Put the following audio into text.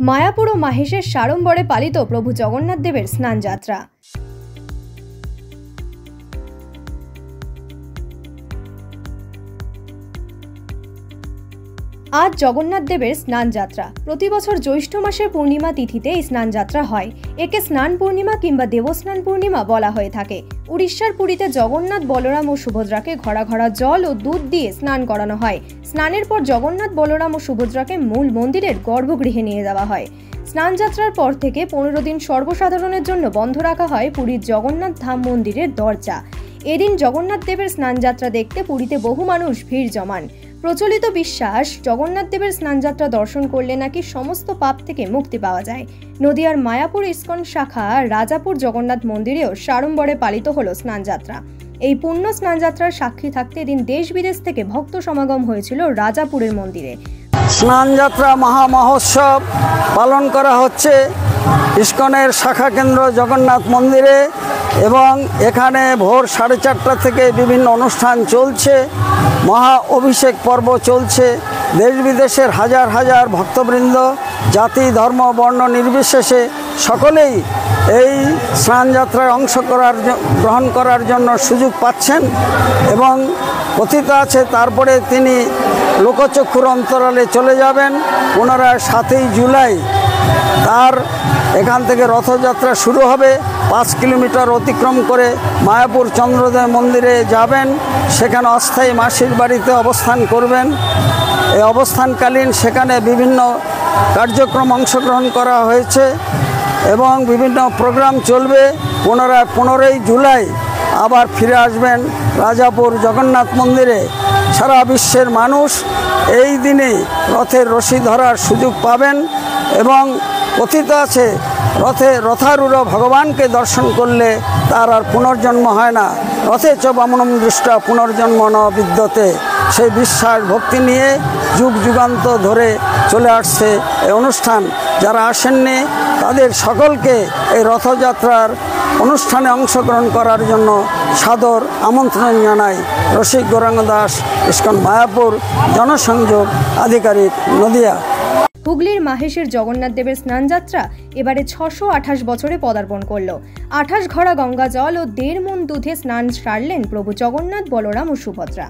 মায়াপুর ও মাহেশের সাড়ম্বরে পালিত প্রভু জগন্নাথ দেবের স্নান যাত্রা। আজ জগন্নাথ দেবের স্নান যাত্রা। প্রতি বছর জ্যৈষ্ঠ মাসের পূর্ণিমা তিথিতে এই স্নান যাত্রা হয়। একে স্নান পূর্ণিমা কিংবা দেবস্নান পূর্ণিমা বলা হয়ে থাকে। উড়িষ্যার পুরীতে জগন্নাথ, বলরাম ও সুভদ্রাকে ঘড়া ঘড়া জল ও দুধ দিয়ে স্নান করানো হয়। স্নানের পর জগন্নাথ, বলরাম ও সুভদ্রাকে মূল মন্দিরের গর্ভগৃহে নিয়ে যাওয়া হয়। স্নান যাত্রার পর থেকে 15 দিন সর্বসাধারণের জন্য বন্ধ রাখা হয় পুরীর জগন্নাথ ধাম মন্দিরের দরজা। এদিন জগন্নাথ দেবের স্নান যাত্রা দেখতে পুরীতে বহু মানুষ ভিড় জমান। প্রচলিত বিশ্বাস, জগন্নাথ দেবের স্নানযাত্রা দর্শন করলে নাকি সমস্ত পাপ থেকে মুক্তি পাওয়া যায়। নদিয়ার মায়াপুর ইস্কন শাখা রাজাপুর জগন্নাথ মন্দিরেও সাড়ম্বরে পালিত হলো স্নানযাত্রা। এই পুণ্য স্নানযাত্রার সাক্ষী থাকতে এদিন দেশ বিদেশ থেকে ভক্ত সমাগম হয়েছিল রাজাপুরের মন্দিরে। স্নানযাত্রা মহামহোৎসব পালন করা হচ্ছে ইস্কনের শাখা কেন্দ্র জগন্নাথ মন্দিরে এবং এখানে ভোর 4:30টা থেকে বিভিন্ন অনুষ্ঠান চলছে। মহা অভিষেক পর্ব চলছে। দেশ বিদেশের হাজার হাজার ভক্তবৃন্দ, জাতি ধর্ম বর্ণ নির্বিশেষে সকলেই এই স্নানযাত্রায় গ্রহণ করার জন্য সুযোগ পাচ্ছেন এবং কথিত আছে তারপরে তিনি লোকচক্ষুর অন্তরালে চলে যাবেন। পুনরায় 7ই জুলাই তার এখান থেকে রথযাত্রা শুরু হবে। 5 কিলোমিটার অতিক্রম করে মায়াপুর চন্দ্রোদয় মন্দিরে যাবেন। সেখানে অস্থায়ী মাসির বাড়িতে অবস্থান করবেন। এই অবস্থানকালীন সেখানে বিভিন্ন কার্যক্রম অংশগ্রহণ করা হয়েছে এবং বিভিন্ন প্রোগ্রাম চলবে। পুনরায় 15ই জুলাই আবার ফিরে আসবেন রাজাপুর জগন্নাথ মন্দিরে। সারা বিশ্বের মানুষ এই দিনে রথের রশি ধরার সুযোগ পাবেন এবং কথিত আছে রথারূঢ় ভগবানকে দর্শন করলে তার আর পুনর্জন্ম হয় না। রথে চ বামনম দৃষ্টা পুনর্জন্ম ন বিদ্যতে। সেই বিশ্বাস ভক্তি নিয়ে যুগ যুগান্ত ধরে চলে আসছে এই অনুষ্ঠান। যারা আসেননি তাদের সকলকে এই রথযাত্রার অনুষ্ঠানে অংশগ্রহণ করার জন্য সাদর আমন্ত্রণ জানাই। রসিক গৌরাঙ্গ দাস, ইস্কন মায়াপুর, জনসংযোগ আধিকারিক, নদিয়া। হুগলির মাহেশের জগন্নাথ দেবের স্নানযাত্রা এবারে 628 বছরে পদার্পণ করল। 28 ঘড়া গঙ্গা জল ও 1.5 মণ দুধে স্নান সারলেন প্রভু জগন্নাথ, বলরাম ও সুভদ্রা।